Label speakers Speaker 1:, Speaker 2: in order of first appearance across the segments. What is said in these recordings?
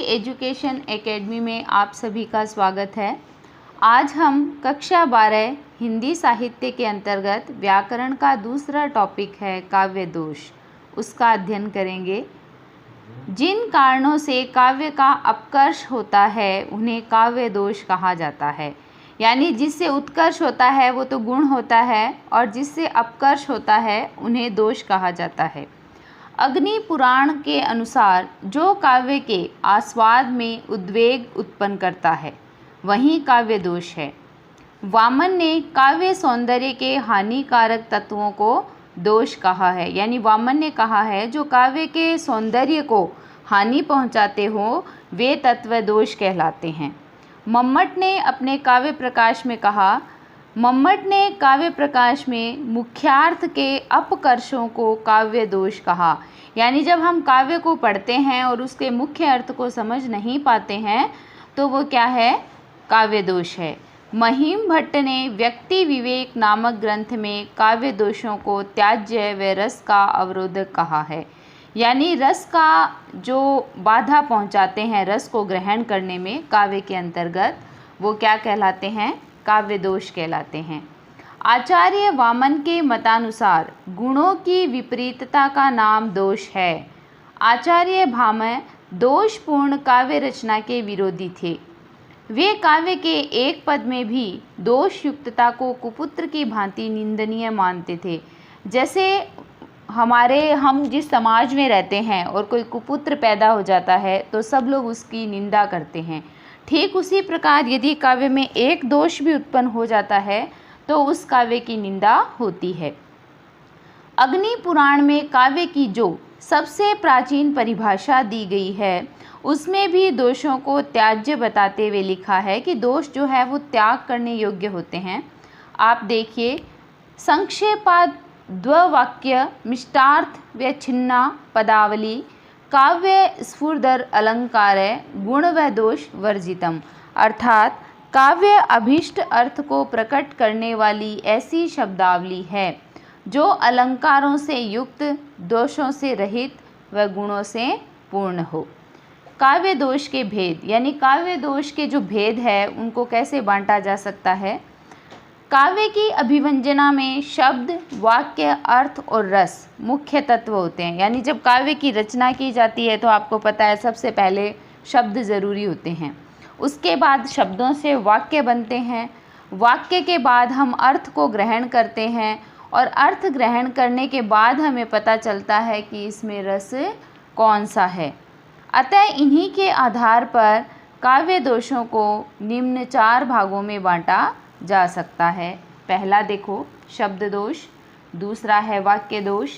Speaker 1: Education academy में आप सभी का स्वागत है। आज हम कक्षा 12 हिंदी साहित्य के अंतर्गत व्याकरण का दूसरा टॉपिक है काव्य दोष, उसका अध्ययन करेंगे। जिन कारणों से काव्य का अपकर्ष होता है उन्हें काव्य दोष कहा जाता है। यानी जिससे उत्कर्ष होता है वो तो गुण होता है और जिससे अपकर्ष होता है उन्हें दोष कहा जाता है। अग्नि पुराण के अनुसार जो काव्य के आस्वाद में उद्वेग उत्पन्न करता है वही काव्य दोष है। वामन ने काव्य सौंदर्य के हानिकारक तत्वों को दोष कहा है। यानी वामन ने कहा है जो काव्य के सौंदर्य को हानि पहुंचाते हो वे तत्व दोष कहलाते हैं। मम्मट ने अपने काव्य प्रकाश में कहा, मम्मट ने काव्य प्रकाश में मुख्यार्थ के अपकर्षों को काव्य दोष कहा। यानी जब हम काव्य को पढ़ते हैं और उसके मुख्य अर्थ को समझ नहीं पाते हैं तो वो क्या है, काव्य दोष है। महिम भट्ट ने व्यक्ति विवेक नामक ग्रंथ में काव्य दोषों को त्याज्य व रस का अवरोधक कहा है। यानी रस का जो बाधा पहुंचाते हैं रस को ग्रहण करने में काव्य के अंतर्गत, वो क्या कहलाते हैं, काव्य दोष कहलाते हैं। आचार्य वामन के मतानुसार गुणों की विपरीतता का नाम दोष है। आचार्य भामह दोषपूर्ण काव्य रचना के विरोधी थे। वे काव्य के एक पद में भी दोषयुक्तता को कुपुत्र की भांति निंदनीय मानते थे। जैसे हम जिस समाज में रहते हैं और कोई कुपुत्र पैदा हो जाता है तो सब लोग उसकी निंदा करते हैं, ठीक उसी प्रकार यदि काव्य में एक दोष भी उत्पन्न हो जाता है तो उस काव्य की निंदा होती है। अग्नि पुराण में काव्य की जो सबसे प्राचीन परिभाषा दी गई है उसमें भी दोषों को त्याज्य बताते हुए लिखा है कि दोष जो है वो त्याग करने योग्य होते हैं। आप देखिए, संक्षेपाद द्ववाक्य मिष्टार्थ व छिन्ना पदावली काव्य स्फुरदर अलंकार गुण व दोष वर्जितम। अर्थात काव्य अभीष्ट अर्थ को प्रकट करने वाली ऐसी शब्दावली है जो अलंकारों से युक्त, दोषों से रहित व गुणों से पूर्ण हो। काव्य दोष के भेद, यानी काव्य दोष के जो भेद है उनको कैसे बांटा जा सकता है। काव्य की अभिव्यंजना में शब्द, वाक्य, अर्थ और रस मुख्य तत्व होते हैं। यानी जब काव्य की रचना की जाती है तो आपको पता है सबसे पहले शब्द ज़रूरी होते हैं, उसके बाद शब्दों से वाक्य बनते हैं, वाक्य के बाद हम अर्थ को ग्रहण करते हैं और अर्थ ग्रहण करने के बाद हमें पता चलता है कि इसमें रस कौन सा है। अतः इन्हीं के आधार पर काव्य दोषों को निम्न 4 भागों में बांटा जा सकता है। पहला देखो शब्द दोष, दूसरा है वाक्य दोष,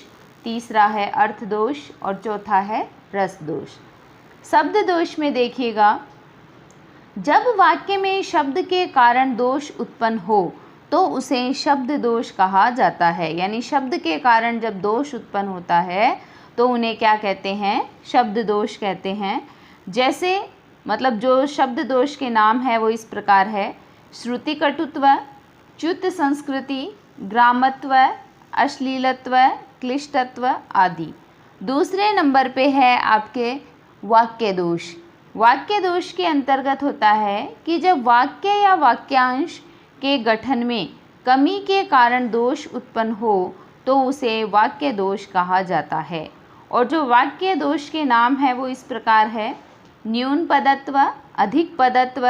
Speaker 1: तीसरा है अर्थ दोष और चौथा है रस दोष। शब्द दोष में देखिएगा, जब वाक्य में शब्द के कारण दोष उत्पन्न हो तो उसे शब्द दोष कहा जाता है। यानी शब्द के कारण जब दोष उत्पन्न होता है तो उन्हें क्या कहते हैं, शब्द दोष कहते हैं। जैसे मतलब जो शब्द दोष के नाम है वो इस प्रकार है, श्रुति कटुत्व, च्युत संस्कृति, ग्रामत्व, अश्लीलत्व, क्लिष्टत्व आदि। दूसरे नंबर पे है आपके वाक्य दोष। वाक्य दोष के अंतर्गत होता है कि जब वाक्य या वाक्यांश के गठन में कमी के कारण दोष उत्पन्न हो तो उसे वाक्य दोष कहा जाता है। और जो वाक्य दोष के नाम है वो इस प्रकार है, न्यून पदत्व, अधिक पदत्व,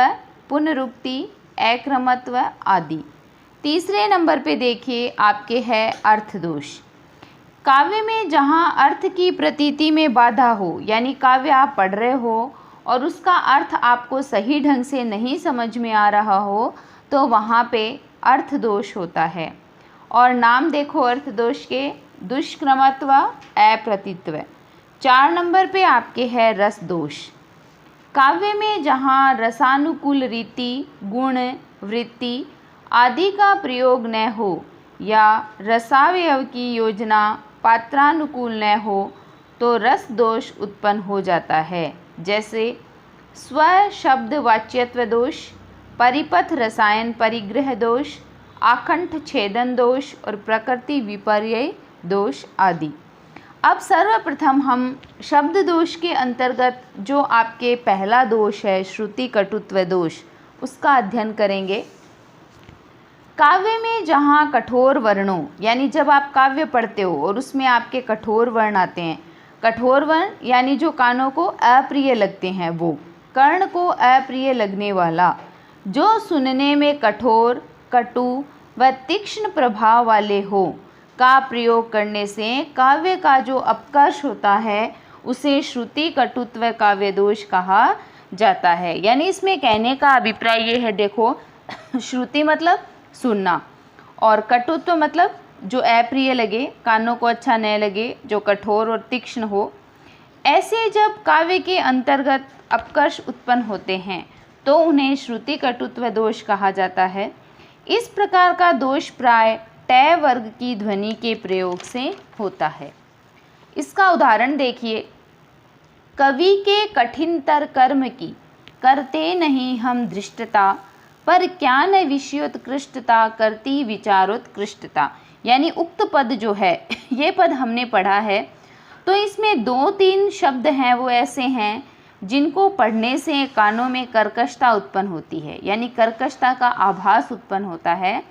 Speaker 1: पुनरुक्ति, अक्रमत्व आदि। तीसरे नंबर पे देखिए आपके है अर्थ दोष। काव्य में जहाँ अर्थ की प्रतीति में बाधा हो, यानी काव्य आप पढ़ रहे हो और उसका अर्थ आपको सही ढंग से नहीं समझ में आ रहा हो तो वहाँ पे अर्थ दोष होता है। और नाम देखो अर्थ दोष के, दुष्क्रमत्व, अप्रतीत्व। 4 नंबर पे आपके है रस दोष। काव्य में जहाँ रसानुकूल रीति, गुण, वृत्ति आदि का प्रयोग न हो या रसावयव की योजना पात्रानुकूल न हो तो रस दोष उत्पन्न हो जाता है। जैसे स्व शब्द वाच्यत्व दोष, परिपथ रसायन परिग्रह दोष, आकंठ छेदन दोष और प्रकृति विपर्यय दोष आदि। अब सर्वप्रथम हम शब्द दोष के अंतर्गत जो आपके पहला दोष है श्रुति कटुत्व दोष, उसका अध्ययन करेंगे। काव्य में जहाँ कठोर वर्णों, यानी जब आप काव्य पढ़ते हो और उसमें आपके कठोर वर्ण आते हैं, कठोर वर्ण यानी जो कानों को अप्रिय लगते हैं, वो कर्ण को अप्रिय लगने वाला, जो सुनने में कठोर, कटु व तीक्ष्ण प्रभाव वाले हो का प्रयोग करने से काव्य का जो अपकर्ष होता है उसे श्रुति कटुत्व काव्य दोष कहा जाता है। यानी इसमें कहने का अभिप्राय ये है, देखो श्रुति मतलब सुनना और कटुत्व मतलब जो अप्रिय लगे, कानों को अच्छा न लगे, जो कठोर और तीक्ष्ण हो। ऐसे जब काव्य के अंतर्गत अपकर्ष उत्पन्न होते हैं तो उन्हें श्रुति कटुत्व दोष कहा जाता है। इस प्रकार का दोष प्राय टय वर्ग की ध्वनि के प्रयोग से होता है। इसका उदाहरण देखिए। कवि के कठिनतर कर्म की करते नहीं हम धृष्टता, पर क्या न विषयोत्कृष्टता करती विचारोत्कृष्टता। यानी उक्त पद जो है ये पद हमने पढ़ा है, तो इसमें 2-3 शब्द हैं वो ऐसे हैं जिनको पढ़ने से कानों में कर्कशता उत्पन्न होती है, यानी कर्कशता का आभास उत्पन्न होता है।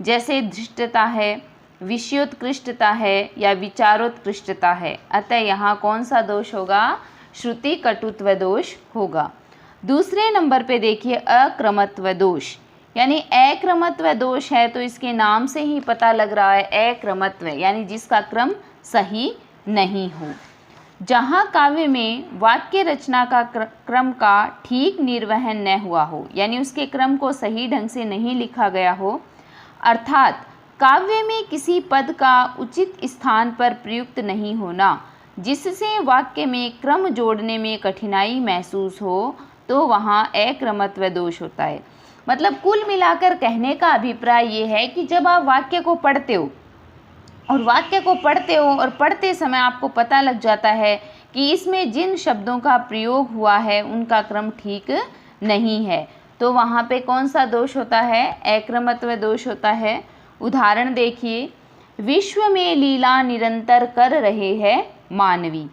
Speaker 1: जैसे धृष्टता है, विषयोत्कृष्टता है या विचारोत्कृष्टता है। अतः यहाँ कौन सा दोष होगा? श्रुति कटुत्व दोष होगा। दूसरे नंबर पे देखिए अक्रमत्व दोष, यानी अक्रमत्व दोष है तो इसके नाम से ही पता लग रहा है अक्रमत्व, यानी जिसका क्रम सही नहीं हो। जहाँ काव्य में वाक्य रचना का क्रम का ठीक निर्वहन न हुआ हो, यानी उसके क्रम को सही ढंग से नहीं लिखा गया हो, अर्थात काव्य में किसी पद का उचित स्थान पर प्रयुक्त नहीं होना, जिससे वाक्य में क्रम जोड़ने में कठिनाई महसूस हो, तो वहाँ अक्रमत्व दोष होता है। मतलब कुल मिलाकर कहने का अभिप्राय ये है कि जब आप वाक्य को पढ़ते हो और पढ़ते समय आपको पता लग जाता है कि इसमें जिन शब्दों का प्रयोग हुआ है उनका क्रम ठीक नहीं है, तो वहाँ पे कौन सा दोष होता है? अक्रमत्व दोष होता है। उदाहरण देखिए। विश्व में लीला निरंतर कर रहे हैं मानवी।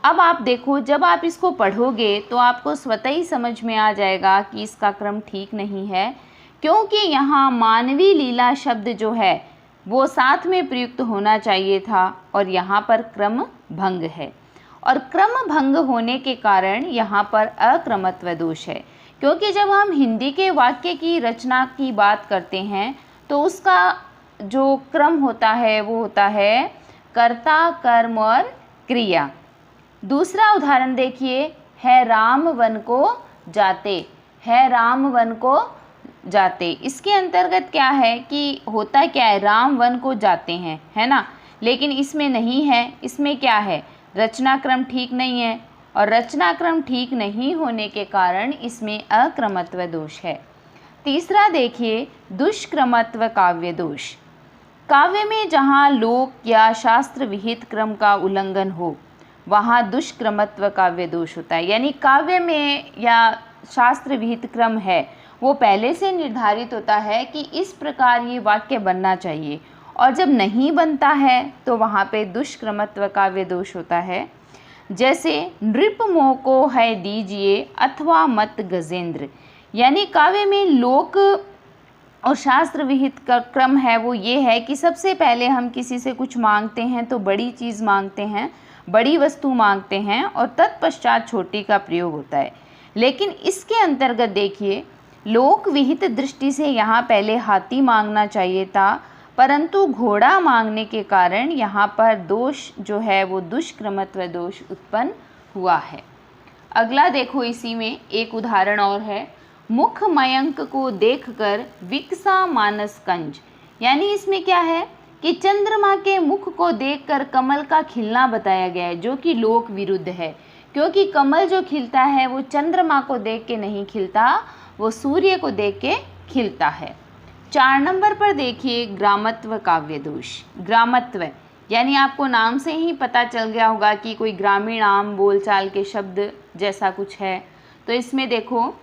Speaker 1: अब आप देखो, जब आप इसको पढ़ोगे तो आपको स्वतः ही समझ में आ जाएगा कि इसका क्रम ठीक नहीं है, क्योंकि यहाँ मानवी लीला शब्द जो है वो साथ में प्रयुक्त होना चाहिए था और यहाँ पर क्रम भंग है, और क्रम भंग होने के कारण यहाँ पर अक्रमत्व दोष है। क्योंकि जब हम हिंदी के वाक्य की रचना की बात करते हैं तो उसका जो क्रम होता है वो होता है कर्ता, कर्म और क्रिया। दूसरा उदाहरण देखिए। है राम वन को जाते, है राम वन को जाते। इसके अंतर्गत क्या है कि होता क्या है, राम वन को जाते हैं, है ना, लेकिन इसमें नहीं है। इसमें क्या है? रचना क्रम ठीक नहीं है, और रचना क्रम ठीक नहीं होने के कारण इसमें अक्रमत्व दोष है। तीसरा देखिए दुष्क्रमत्व काव्य दोष। काव्य में जहाँ लोक या शास्त्र विहित क्रम का उल्लंघन हो वहाँ दुष्क्रमत्व काव्य दोष होता है। यानी काव्य में या शास्त्र विहित क्रम है वो पहले से निर्धारित होता है कि इस प्रकार ये वाक्य बनना चाहिए, और जब नहीं बनता है तो वहाँ पे दुष्क्रमत्व काव्य दोष होता है। जैसे नृप मोह को है दीजिए अथवा मत गजेंद्र। यानी काव्य में लोक और शास्त्र विहित का क्रम है वो ये है कि सबसे पहले हम किसी से कुछ मांगते हैं तो बड़ी चीज़ मांगते हैं, बड़ी वस्तु मांगते हैं, और तत्पश्चात छोटी का प्रयोग होता है। लेकिन इसके अंतर्गत देखिए लोक विहित दृष्टि से यहाँ पहले हाथी मांगना चाहिए था, परंतु घोड़ा मांगने के कारण यहाँ पर दोष जो है वो दुष्क्रमत्व दोष उत्पन्न हुआ है। अगला देखो, इसी में एक उदाहरण और है। मुख मयंक को देखकर विकसा मानस कंज। यानी इसमें क्या है कि चंद्रमा के मुख को देखकर कमल का खिलना बताया गया है, जो कि लोक विरुद्ध है, क्योंकि कमल जो खिलता है वो चंद्रमा को देख के नहीं खिलता, वो सूर्य को देख के खिलता है। 4 नंबर पर देखिए ग्रामत्व काव्य दोष। ग्रामत्व यानी आपको नाम से ही पता चल गया होगा कि कोई ग्रामीण आम बोलचाल के शब्द जैसा कुछ है। तो इसमें देखो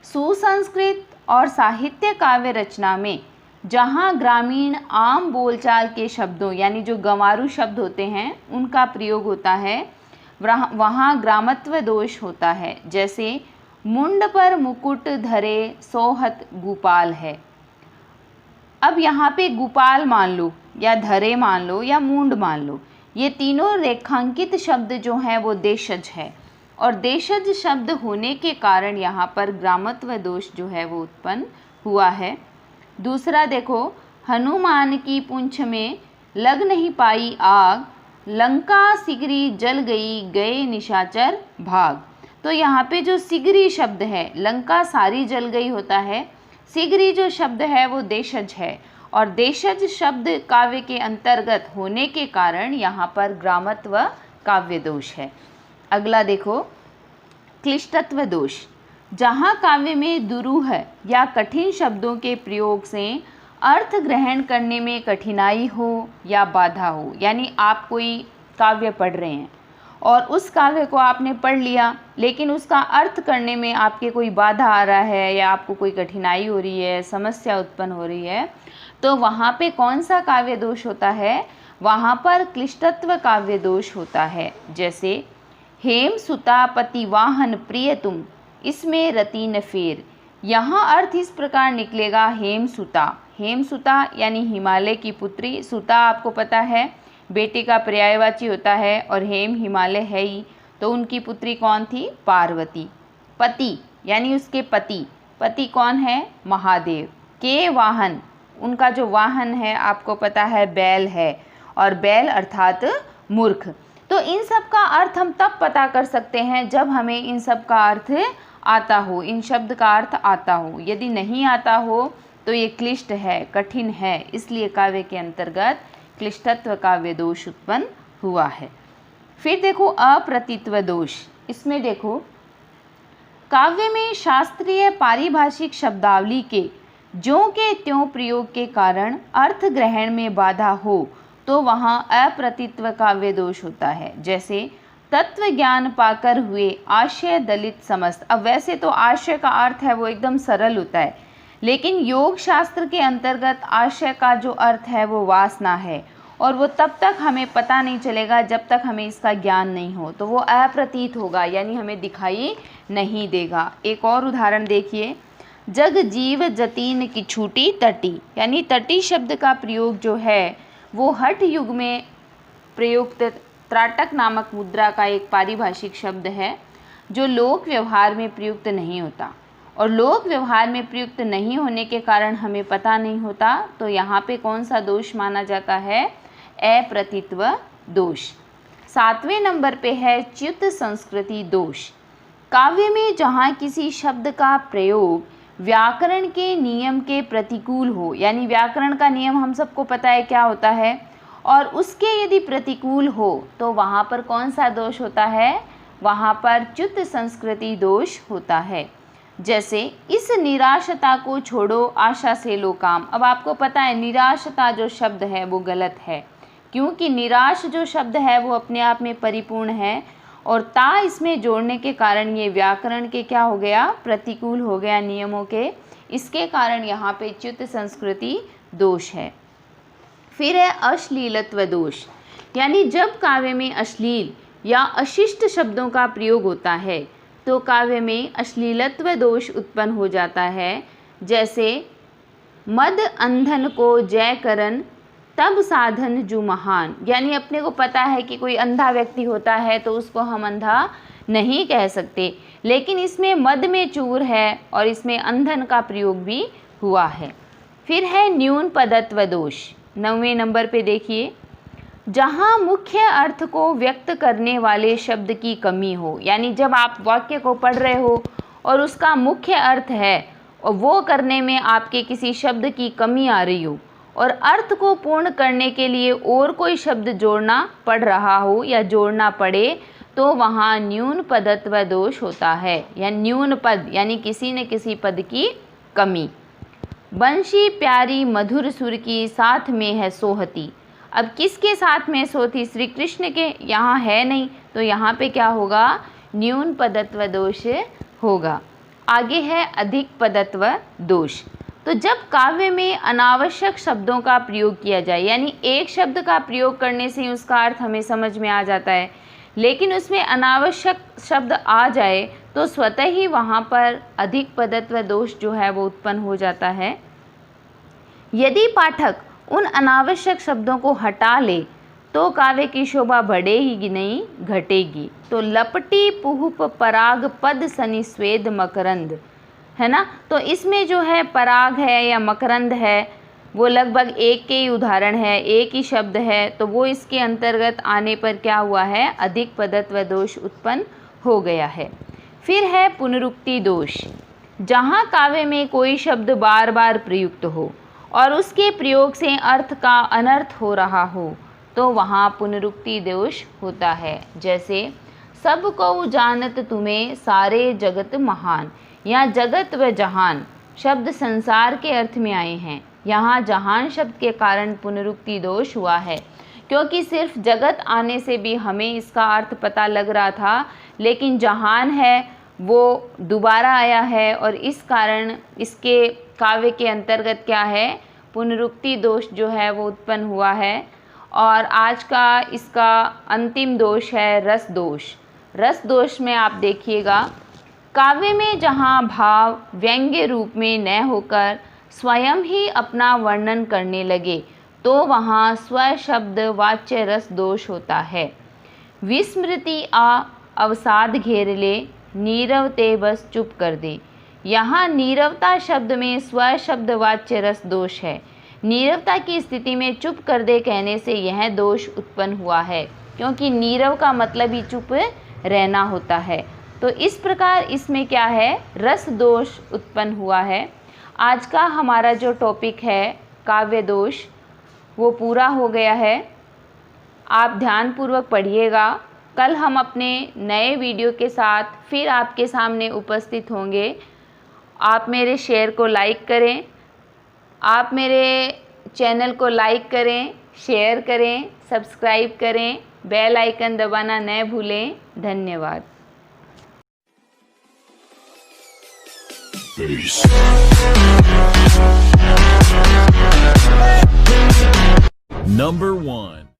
Speaker 1: सुसंस्कृत और साहित्य काव्य रचना में जहाँ ग्रामीण आम बोलचाल के शब्दों यानी जो गंवारू शब्द होते हैं उनका प्रयोग होता है वहाँ ग्रामत्व दोष होता है। जैसे मुंड पर मुकुट धरे सोहत गोपाल है। अब यहाँ पे गोपाल मान लो या धरे मान लो या मुंड मान लो, ये तीनों रेखांकित शब्द जो हैं वो देशज है और देशज शब्द होने के कारण यहाँ पर ग्रामत्व दोष जो है वो उत्पन्न हुआ है। दूसरा देखो, हनुमान की पूंछ में लग नहीं पाई आग, लंका सिगरी जल गई गए निशाचर भाग। तो यहाँ पे जो सिगरी शब्द है, लंका सारी जल गई होता है, सिगरी जो शब्द है वो देशज है और देशज शब्द काव्य के अंतर्गत होने के कारण यहाँ पर ग्रामत्व काव्य दोष है। अगला देखो, क्लिष्टत्व दोष। जहाँ काव्य में दुरूह या कठिन शब्दों के प्रयोग से अर्थ ग्रहण करने में कठिनाई हो या बाधा हो, यानी आप कोई काव्य पढ़ रहे हैं और उस काव्य को आपने पढ़ लिया लेकिन उसका अर्थ करने में आपके कोई बाधा आ रहा है या आपको कोई कठिनाई हो रही है, समस्या उत्पन्न हो रही है, तो वहाँ पे कौन सा काव्य दोष होता है? वहाँ पर क्लिष्टत्व काव्य दोष होता है। जैसे हेम सुता पति वाहन प्रिय तुम, इसमें रति न फेर। यहाँ अर्थ इस प्रकार निकलेगा हेम सुता। हेम सुता यानी हिमालय की पुत्री, सुता आपको पता है बेटे का पर्यायवाची होता है और हेम हिमालय है ही, तो उनकी पुत्री कौन थी? पार्वती। पति यानी उसके पति, पति कौन है? महादेव। के वाहन, उनका जो वाहन है आपको पता है बैल है और बैल अर्थात मूर्ख। तो इन सब का अर्थ हम तब पता कर सकते हैं जब हमें इन सब का अर्थ आता हो, इन शब्द का अर्थ आता हो। यदि नहीं आता हो तो ये क्लिष्ट है, कठिन है, इसलिए काव्य के अंतर्गत क्लिष्टत्व काव्य दोष उत्पन्न हुआ है। फिर देखो अप्रतीत्व दोष। इसमें देखो, काव्य में शास्त्रीय पारिभाषिक शब्दावली के ज्यों के त्यों प्रयोग के कारण अर्थ ग्रहण में बाधा हो तो वहाँ अप्रतीत्व काव्य दोष होता है। जैसे तत्व ज्ञान पाकर हुए आशय दलित समस्त। अब वैसे तो आशय का अर्थ है वो एकदम सरल होता है, लेकिन योग शास्त्र के अंतर्गत आशय का जो अर्थ है वो वासना है और वो तब तक हमें पता नहीं चलेगा जब तक हमें इसका ज्ञान नहीं हो, तो वो अप्रतीत होगा यानी हमें दिखाई नहीं देगा। एक और उदाहरण देखिए, जग जीव जतीन की छूटी तटी, यानी तटी शब्द का प्रयोग जो है वो हठ युग में प्रयुक्त त्राटक नामक मुद्रा का एक पारिभाषिक शब्द है जो लोक व्यवहार में प्रयुक्त नहीं होता और लोक व्यवहार में प्रयुक्त नहीं होने के कारण हमें पता नहीं होता, तो यहाँ पे कौन सा दोष माना जाता है? अप्रतीत्व दोष। 7वें नंबर पे है च्युत संस्कृति दोष। काव्य में जहाँ किसी शब्द का प्रयोग व्याकरण के नियम के प्रतिकूल हो, यानी व्याकरण का नियम हम सबको पता है क्या होता है, और उसके यदि प्रतिकूल हो तो वहाँ पर कौन सा दोष होता है? वहाँ पर च्युत संस्कृति दोष होता है। जैसे इस निराशता को छोड़ो आशा से लो काम। अब आपको पता है निराशता जो शब्द है वो गलत है, क्योंकि निराश जो शब्द है वो अपने आप में परिपूर्ण है और ता इसमें जोड़ने के कारण ये व्याकरण के क्या हो गया? प्रतिकूल हो गया नियमों के। इसके कारण यहाँ पे च्युत संस्कृति दोष है। फिर है अश्लीलत्व दोष, यानी जब काव्य में अश्लील या अशिष्ट शब्दों का प्रयोग होता है तो काव्य में अश्लीलत्व दोष उत्पन्न हो जाता है। जैसे मद अंधन को जय करन तब साधन जु महान, यानी अपने को पता है कि कोई अंधा व्यक्ति होता है तो उसको हम अंधा नहीं कह सकते, लेकिन इसमें मद में चूर है और इसमें अंधन का प्रयोग भी हुआ है। फिर है न्यून पदत्व दोष। 9वें नंबर पे देखिए, जहाँ मुख्य अर्थ को व्यक्त करने वाले शब्द की कमी हो, यानी जब आप वाक्य को पढ़ रहे हो और उसका मुख्य अर्थ है और वो करने में आपके किसी शब्द की कमी आ रही हो और अर्थ को पूर्ण करने के लिए और कोई शब्द जोड़ना पड़ रहा हो या जोड़ना पड़े तो वहाँ न्यून पदत्व दोष होता है, या न्यून पद यानी किसी न किसी पद की कमी। बंशी प्यारी मधुर सुर की साथ में है सोहती। अब किसके साथ में सोती? श्री कृष्ण के, यहाँ है नहीं, तो यहाँ पे क्या होगा? न्यून पदत्व दोष होगा। आगे है अधिक पदत्व दोष। तो जब काव्य में अनावश्यक शब्दों का प्रयोग किया जाए, यानी एक शब्द का प्रयोग करने से ही उसका अर्थ हमें समझ में आ जाता है, लेकिन उसमें अनावश्यक शब्द आ जाए तो स्वतः ही वहाँ पर अधिक पदत्व दोष जो है वो उत्पन्न हो जाता है। यदि पाठक उन अनावश्यक शब्दों को हटा ले तो काव्य की शोभा बढ़ेगी नहीं, घटेगी। तो लपटी पुहुप पराग पद सनि स्वेद मकरंद, है ना। तो इसमें जो है पराग है या मकरंद है वो लगभग एक के ही उदाहरण है, एक ही शब्द है, तो वो इसके अंतर्गत आने पर क्या हुआ है, अधिक पदत्व दोष उत्पन्न हो गया है। फिर है पुनरुक्ति दोष। जहाँ काव्य में कोई शब्द बार बार प्रयुक्त हो और उसके प्रयोग से अर्थ का अनर्थ हो रहा हो तो वहाँ पुनरुक्ति दोष होता है। जैसे सब को जानत तुम्हें सारे जगत महान, यहाँ जगत व जहान शब्द संसार के अर्थ में आए हैं। यहाँ जहान शब्द के कारण पुनरुक्ति दोष हुआ है, क्योंकि सिर्फ जगत आने से भी हमें इसका अर्थ पता लग रहा था, लेकिन जहान है वो दोबारा आया है और इस कारण इसके काव्य के अंतर्गत क्या है, पुनरुक्ति दोष जो है वो उत्पन्न हुआ है। और आज का इसका अंतिम दोष है रस दोष। रस दोष में आप देखिएगा, काव्य में जहाँ भाव व्यंग्य रूप में न होकर स्वयं ही अपना वर्णन करने लगे तो वहाँ स्व शब्द वाच्य रस दोष होता है। विस्मृति अवसाद घेर ले, नीरव ते बस चुप कर दे। यहाँ नीरवता शब्द में स्व शब्द वाच्य रस दोष है। नीरवता की स्थिति में चुप कर दे कहने से यह दोष उत्पन्न हुआ है, क्योंकि नीरव का मतलब ही चुप रहना होता है। तो इस प्रकार इसमें क्या है, रस दोष उत्पन्न हुआ है। आज का हमारा जो टॉपिक है काव्य दोष वो पूरा हो गया है। आप ध्यानपूर्वक पढ़िएगा। कल हम अपने नए वीडियो के साथ फिर आपके सामने उपस्थित होंगे। आप मेरे शेयर को लाइक करें, आप मेरे चैनल को लाइक करें, शेयर करें, सब्सक्राइब करें, बेल आइकन दबाना न भूलें। धन्यवाद।
Speaker 2: Number 1